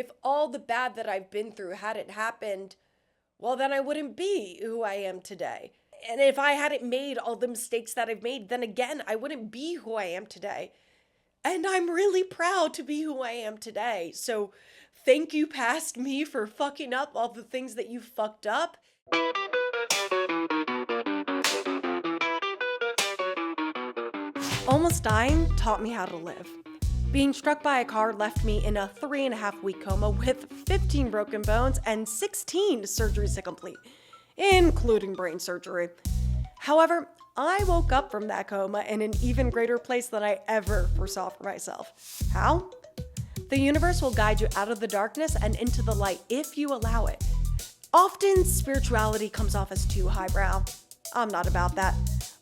if all the bad that I've been through hadn't happened, well, then I wouldn't be who I am today. And if I hadn't made all the mistakes that I've made, then again, I wouldn't be who I am today. And I'm really proud to be who I am today. So thank you, past me, for fucking up all the things that you fucked up. Almost dying taught me how to live. Being struck by a car left me in a 3.5-week coma with 15 broken bones and 16 surgeries to complete, including brain surgery. However, I woke up from that coma in an even greater place than I ever foresaw for myself. How? The universe will guide you out of the darkness and into the light if you allow it. Often, spirituality comes off as too highbrow. I'm not about that.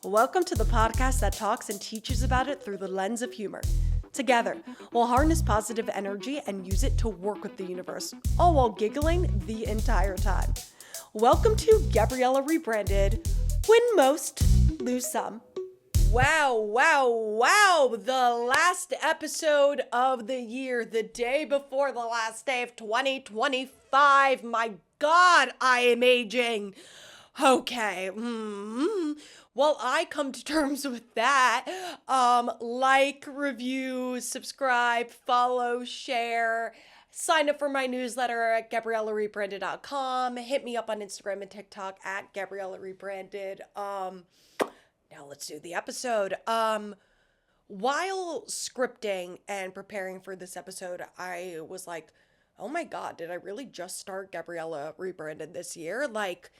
Welcome to the podcast that talks and teaches about it through the lens of humor. Together, we'll harness positive energy and use it to work with the universe, all while giggling the entire time. Welcome to Gabriella Rebranded. Win most, lose some. Wow. The last episode of the year, the day before the last day of 2025. My God, I am aging. Okay. Well, I come to terms with that. Like, review, subscribe, follow, share. Sign up for my newsletter at GabriellaRebranded.com. Hit me up on Instagram and TikTok at GabriellaRebranded. Now let's do the episode. While scripting and preparing for this episode, I was like, oh my God, did I really just start Gabriella Rebranded this year? Like,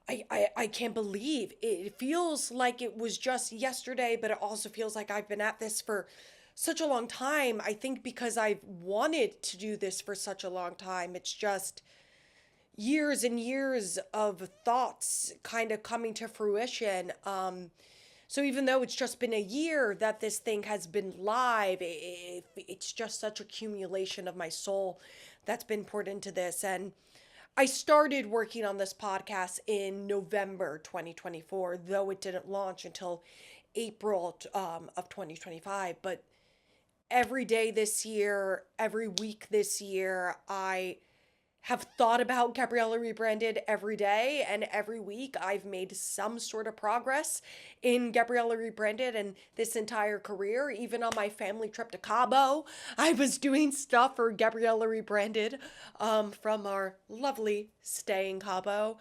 I can't believe it feels like it was just yesterday, but it also feels like I've been at this for such a long time. I think because I've wanted to do this for such a long time. It's just years and years of thoughts kind of coming to fruition. So even though it's just been a year that this thing has been live, it's just such accumulation of my soul that's been poured into this. And I started working on this podcast in November 2024, though it didn't launch until April of 2025. But every day this year, every week this year, I have thought about Gabriella Rebranded every day, and every week I've made some sort of progress in Gabriella Rebranded and this entire career. Even on my family trip to Cabo, I was doing stuff for Gabriella Rebranded from our lovely stay in Cabo.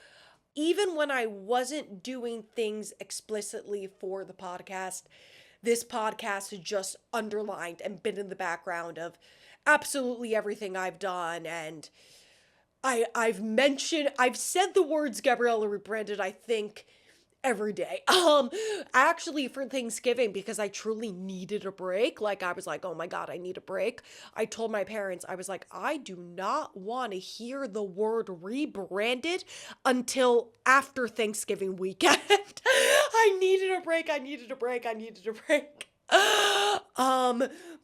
Even when I wasn't doing things explicitly for the podcast, this podcast had just underlined and been in the background of absolutely everything I've done. And I've said the words Gabriella Rebranded, I think, every day. Actually for Thanksgiving, because I truly needed a break. Like, I was like, oh my God, I need a break. I told my parents, I was like, I do not want to hear the word rebranded until after Thanksgiving weekend. I needed a break.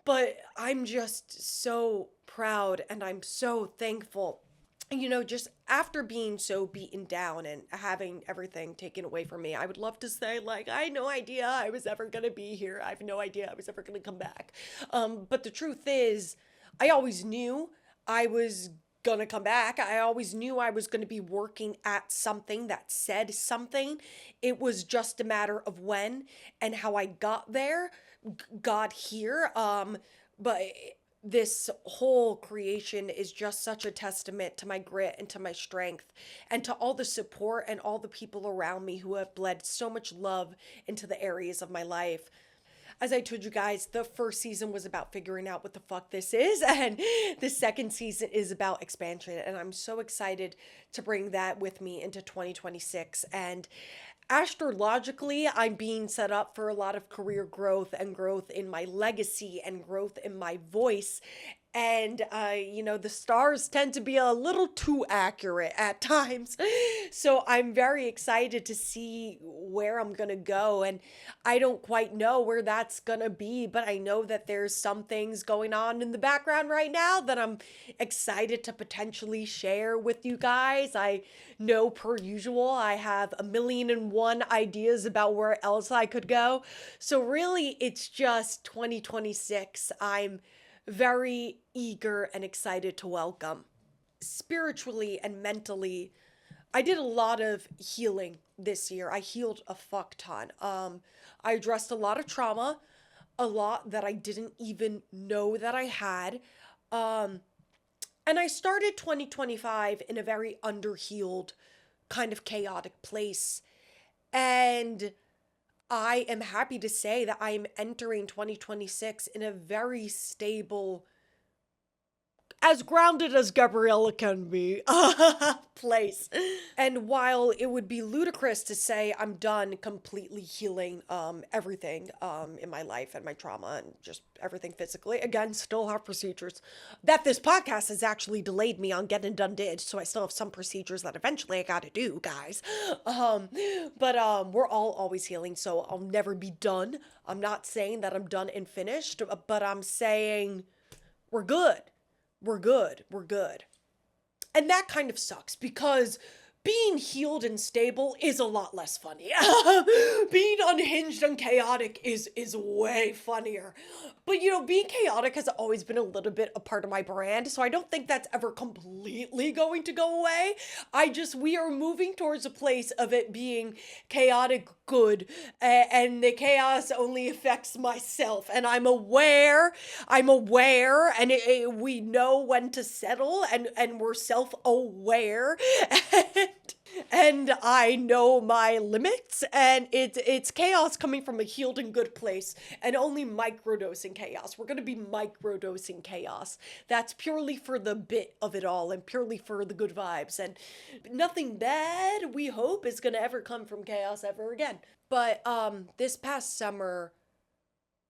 But I'm just so proud and I'm so thankful. Just after being so beaten down and having everything taken away from me, I would love to say, like, I had no idea I was ever going to be here. I have no idea I was ever going to come back. But the truth is, I always knew I was going to come back. I always knew I was going to be working at something that said something. It was just a matter of when and how I got there, got here. But this whole creation is just such a testament to my grit and to my strength and to all the support and all the people around me who have bled so much love into the areas of my life. As I told you guys, the first season was about figuring out what the fuck this is, and the second season is about expansion, and I'm so excited to bring that with me into 2026. And astrologically, I'm being set up for a lot of career growth and growth in my legacy and growth in my voice. And, the stars tend to be a little too accurate at times. So I'm very excited to see where I'm going to go. And I don't quite know where that's going to be, but I know that there's some things going on in the background right now that I'm excited to potentially share with you guys. I know, per usual, I have 1,000,001 ideas about where else I could go. So really, it's just 2026. I'm very eager and excited to welcome. Spiritually and mentally, I did a lot of healing this year. I healed a fuck ton. I addressed a lot of trauma, a lot that I didn't even know that I had. Um, and I started 2025 in a very underhealed, kind of chaotic place. And I am happy to say that I am entering 2026 in a very stable, as grounded as Gabriella can be, place. And while it would be ludicrous to say I'm done completely healing everything in my life and my trauma and just everything physically, again, still have procedures that this podcast has actually delayed me on getting done did, so I still have some procedures that eventually I gotta do, guys. But we're all always healing, so I'll never be done. I'm not saying that I'm done and finished, but I'm saying we're good. We're good. We're good. And that kind of sucks because being healed and stable is a lot less funny. Being unhinged and chaotic is way funnier. But you know, being chaotic has always been a little bit a part of my brand, so I don't think that's ever completely going to go away. We are moving towards a place of it being chaotic good, and the chaos only affects myself, and I'm aware, and we know when to settle, and we're self-aware, and I know my limits, and it's chaos coming from a healed and good place, and only microdosing chaos. We're gonna be microdosing chaos. That's purely for the bit of it all, and purely for the good vibes, and nothing bad, we hope, is gonna ever come from chaos ever again. But this past summer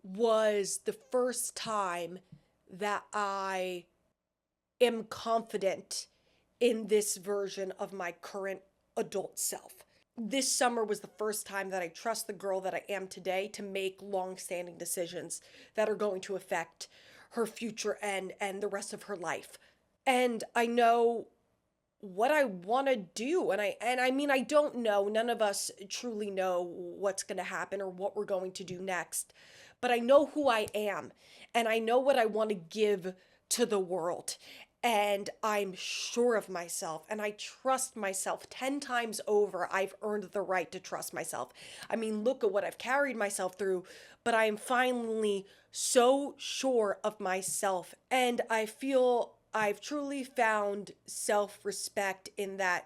was the first time that I am confident in this version of my current adult self. This summer was the first time that I trust the girl that I am today to make long-standing decisions that are going to affect her future and the rest of her life. And I know what I want to do, and I mean, I don't know, none of us truly know what's going to happen or what we're going to do next, but I know who I am, and I know what I want to give to the world, and I'm sure of myself, and I trust myself 10 times over. I've earned the right to trust myself. I mean, look at what I've carried myself through, but I am finally so sure of myself, and I feel I've truly found self-respect in that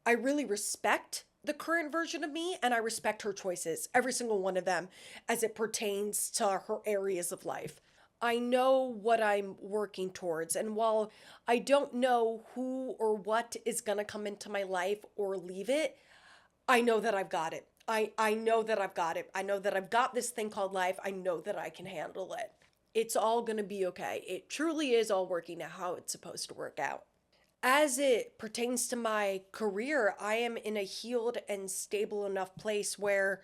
I really respect the current version of me, and I respect her choices, every single one of them, as it pertains to her areas of life. I know what I'm working towards, and while I don't know who or what is gonna come into my life or leave it, I know that I've got it. I know that I've got it. I know that I've got this thing called life. I know that I can handle it. It's all gonna be okay. It truly is all working out how it's supposed to work out. As it pertains to my career, I am in a healed and stable enough place where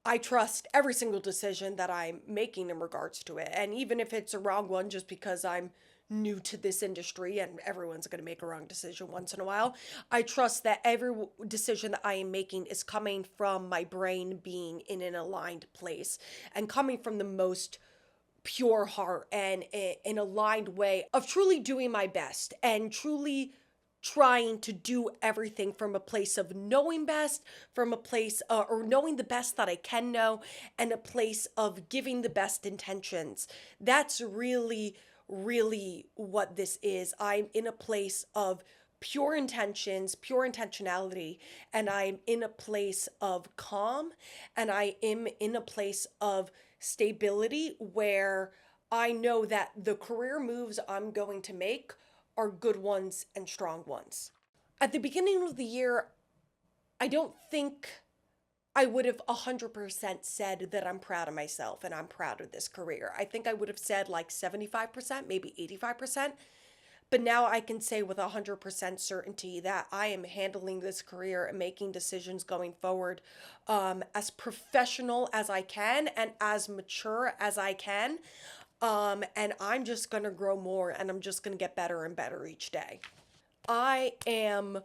I trust every single decision that I'm making in regards to it. And even if it's a wrong one, just because I'm new to this industry and everyone's going to make a wrong decision once in a while, I trust that every decision that I am making is coming from my brain being in an aligned place and coming from the most pure heart and an aligned way of truly doing my best and truly trying to do everything from a place of knowing best, from a place or knowing the best that I can know, and a place of giving the best intentions. That's really, really what this is. I'm in a place of pure intentions, pure intentionality, and I'm in a place of calm, and I am in a place of stability where I know that the career moves I'm going to make are good ones and strong ones. At the beginning of the year, I don't think I would have 100% said that I'm proud of myself and I'm proud of this career. I think I would have said like 75%, maybe 85%. But now I can say with 100% certainty that I am handling this career and making decisions going forward as professional as I can and as mature as I can. And I'm just going to grow more and I'm just going to get better and better each day. I am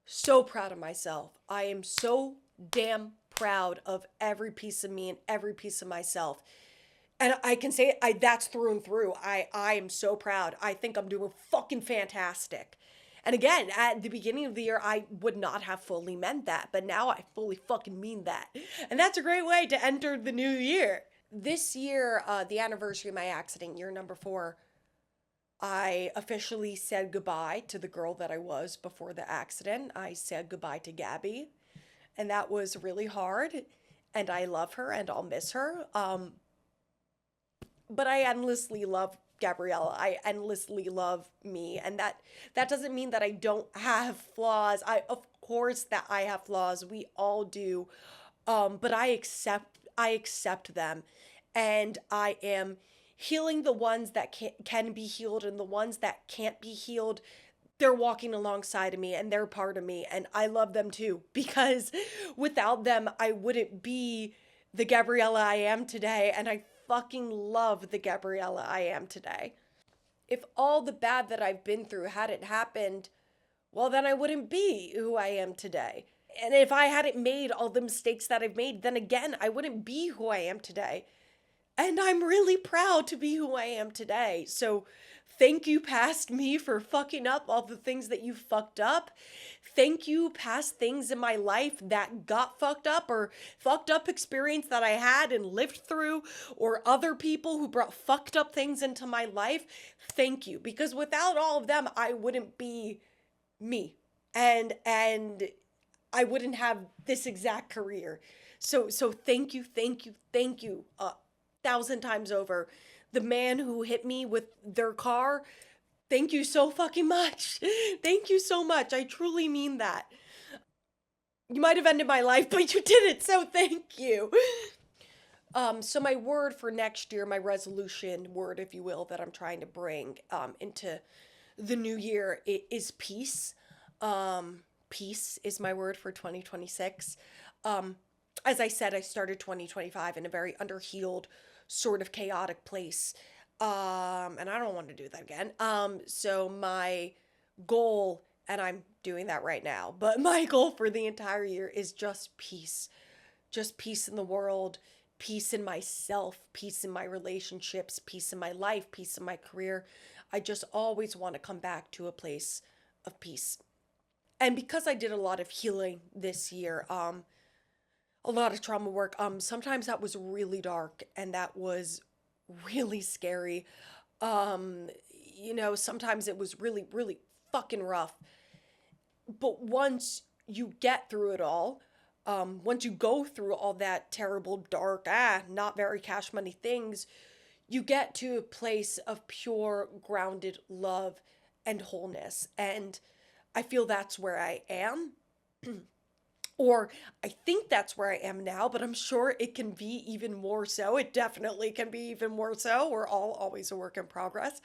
so proud of myself. I am so damn proud of every piece of me and every piece of myself. And I can say that's through and through. I am so proud. I think I'm doing fucking fantastic. And again, at the beginning of the year, I would not have fully meant that, but now I fully fucking mean that. And that's a great way to enter the new year. This year, the anniversary of my accident, year number 4, I officially said goodbye to the girl that I was before the accident. I said goodbye to Gabby, and that was really hard. And I love her, and I'll miss her. But I endlessly love Gabriella. I endlessly love me, and that doesn't mean that I don't have flaws. I Of course that I have flaws. We all do. But I accept them, and I am healing the ones that can be healed, and the ones that can't be healed, they're walking alongside of me and they're part of me, and I love them too, because without them I wouldn't be the Gabriella I am today, and I fucking love the Gabriella I am today. If all the bad that I've been through hadn't happened, well, then I wouldn't be who I am today. And if I hadn't made all the mistakes that I've made, then again, I wouldn't be who I am today. And I'm really proud to be who I am today. So thank you, past me, for fucking up all the things that you fucked up. Thank you, past things in my life that got fucked up, or fucked up experience that I had and lived through, or other people who brought fucked up things into my life. Thank you. Because without all of them, I wouldn't be me. And I wouldn't have this exact career. So thank you, thank you, thank you. 1,000 times over. The man who hit me with their car, thank you so fucking much. Thank you so much. I truly mean that. You might have ended my life, but you did it, so thank you. So my word for next year, my resolution word, if you will, that I'm trying to bring into the new year, is peace. Peace is my word for 2026. As I said, I started 2025 in a very underhealed, sort of chaotic place. And I don't want to do that again. So my goal, and I'm doing that right now, but my goal for the entire year is just peace. Just peace in the world, peace in myself, peace in my relationships, peace in my life, peace in my career. I just always want to come back to a place of peace. And because I did a lot of healing this year, a lot of trauma work, sometimes that was really dark and that was really scary. Um, Sometimes it was really, really fucking rough. But once you get through it all, once you go through all that terrible, dark, not very cash money things, you get to a place of pure, grounded love and wholeness. And I feel that's where I am. Or I think that's where I am now, but I'm sure it can be even more so. It definitely can be even more so. We're all always a work in progress.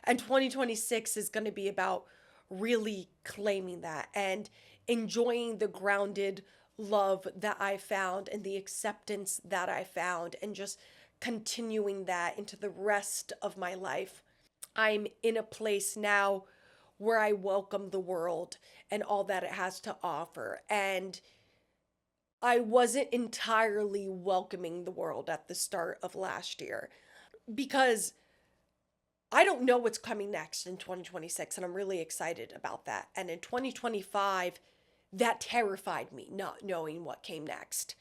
And 2026 is going to be about really claiming that and enjoying the grounded love that I found and the acceptance that I found, and just continuing that into the rest of my life. I'm in a place now where I welcome the world and all that it has to offer. And I wasn't entirely welcoming the world at the start of last year, because I don't know what's coming next in 2026, and I'm really excited about that. And in 2025, that terrified me, not knowing what came next.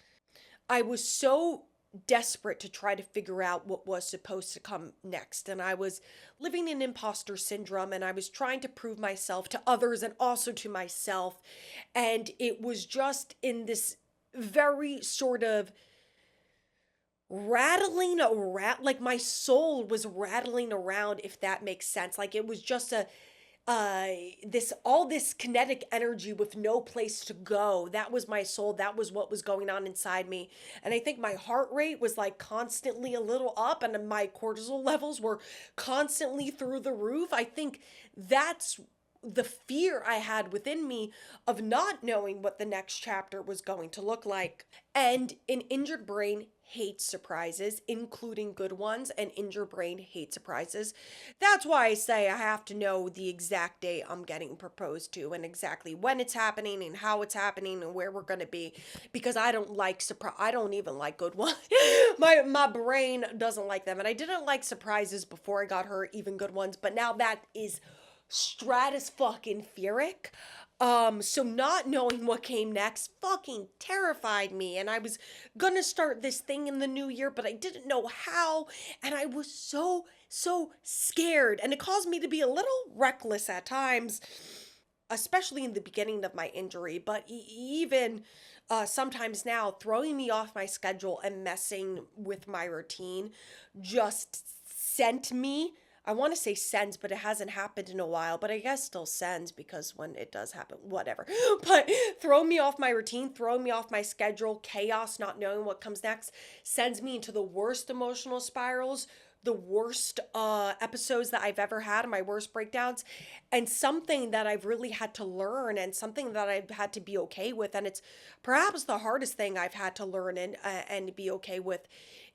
I was so desperate to try to figure out what was supposed to come next, and I was living in imposter syndrome, and I was trying to prove myself to others and also to myself. And it was just in this very sort of rattling around, like my soul was rattling around, if that makes sense. Like it was just a this kinetic energy with no place to go. That was my soul. That was what was going on inside me. And I think my heart rate was like constantly a little up, and my cortisol levels were constantly through the roof. I think that's the fear I had within me of not knowing what the next chapter was going to look like. And an injured brain hates surprises, including good ones, and Injure Brain hates surprises. That's why I say I have to know the exact date I'm getting proposed to and exactly when it's happening and how it's happening and where we're going to be, because I don't like I don't even like good ones. my brain doesn't like them, and I didn't like surprises before I got her, even good ones, but now that is stratus fucking furic. So not knowing what came next fucking terrified me, and I was gonna start this thing in the new year, but I didn't know how, and I was so scared, and it caused me to be a little reckless at times, especially in the beginning of my injury, but even sometimes now, throwing me off my schedule and messing with my routine just sent me, I want to say sends, but it hasn't happened in a while, but I guess still sends, because when it does happen, whatever. But throw me off my routine, throw me off my schedule, chaos, not knowing what comes next, sends me into the worst emotional spirals, the worst episodes that I've ever had, my worst breakdowns, and something that I've really had to learn, and something that I've had to be okay with, and it's perhaps the hardest thing I've had to learn and be okay with,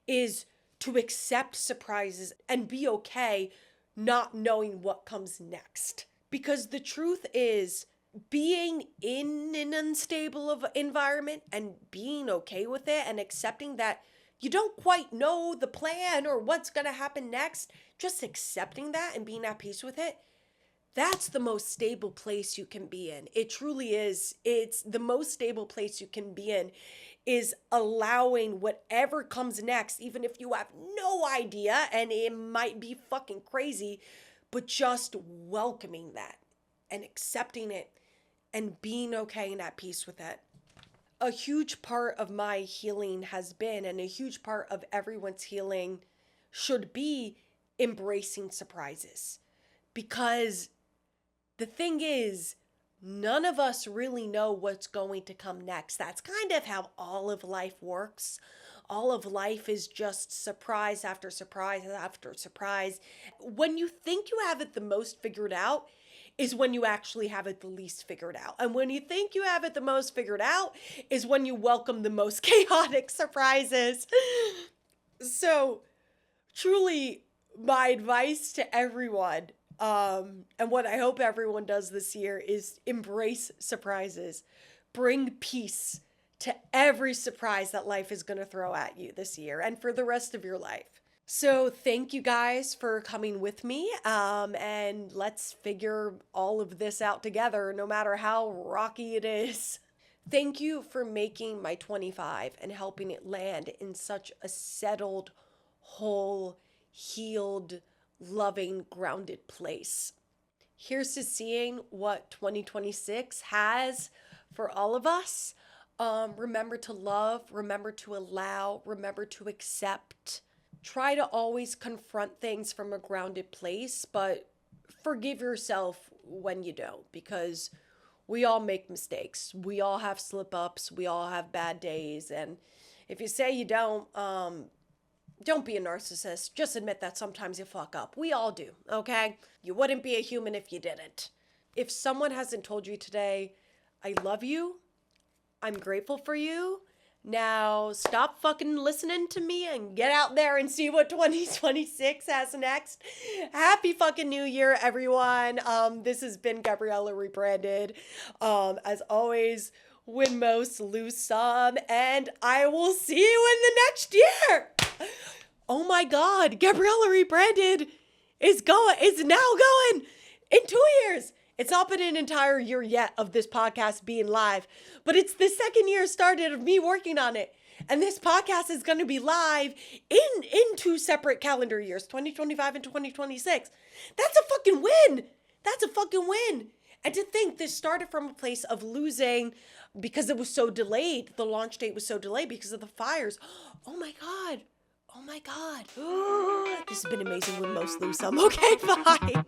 is to accept surprises and be okay not knowing what comes next. Because the truth is, being in an unstable environment and being okay with it and accepting that you don't quite know the plan or what's going to happen next, just accepting that and being at peace with it, that's the most stable place you can be in. It truly is. It's the most stable place you can be in, is allowing whatever comes next, even if you have no idea and it might be fucking crazy, but just welcoming that and accepting it and being okay and at peace with it. A huge part of my healing has been, and a huge part of everyone's healing should be, embracing surprises. Because the thing is, none of us really know what's going to come next. That's kind of how all of life works. All of life is just surprise after surprise after surprise. When you think you have it the most figured out is when you actually have it the least figured out. And when you think you have it the most figured out is when you welcome the most chaotic surprises. So, truly, my advice to everyone, and what I hope everyone does this year, is embrace surprises. Bring peace to every surprise that life is going to throw at you this year and for the rest of your life. So thank you guys for coming with me, and let's figure all of this out together, no matter how rocky it is. Thank you for making my 25 and helping it land in such a settled, whole, healed, loving, grounded place. Here's to seeing what 2026 has for all of us. Remember to love, remember to allow, remember to accept. Try to always confront things from a grounded place, but forgive yourself when you don't, because we all make mistakes. We all have slip-ups. We all have bad days. And if you say you don't be a narcissist. Just admit that sometimes you fuck up. We all do, okay? You wouldn't be a human if you didn't. If someone hasn't told you today, I love you, I'm grateful for you, now stop fucking listening to me and get out there and see what 2026 has next. Happy fucking New Year, everyone. This has been Gabriella Rebranded. As always, win most, lose some, and I will see you in the next year. Oh my God, Gabriella Rebranded is now going in 2 years. It's not been an entire year yet of this podcast being live, but it's the second year started of me working on it. And this podcast is going to be live in 2 separate calendar years, 2025 and 2026. That's a fucking win. That's a fucking win. And to think this started from a place of losing because it was so delayed. The launch date was so delayed because of the fires. Oh my God. Oh my God. This has been amazing with most lose some. Okay, bye.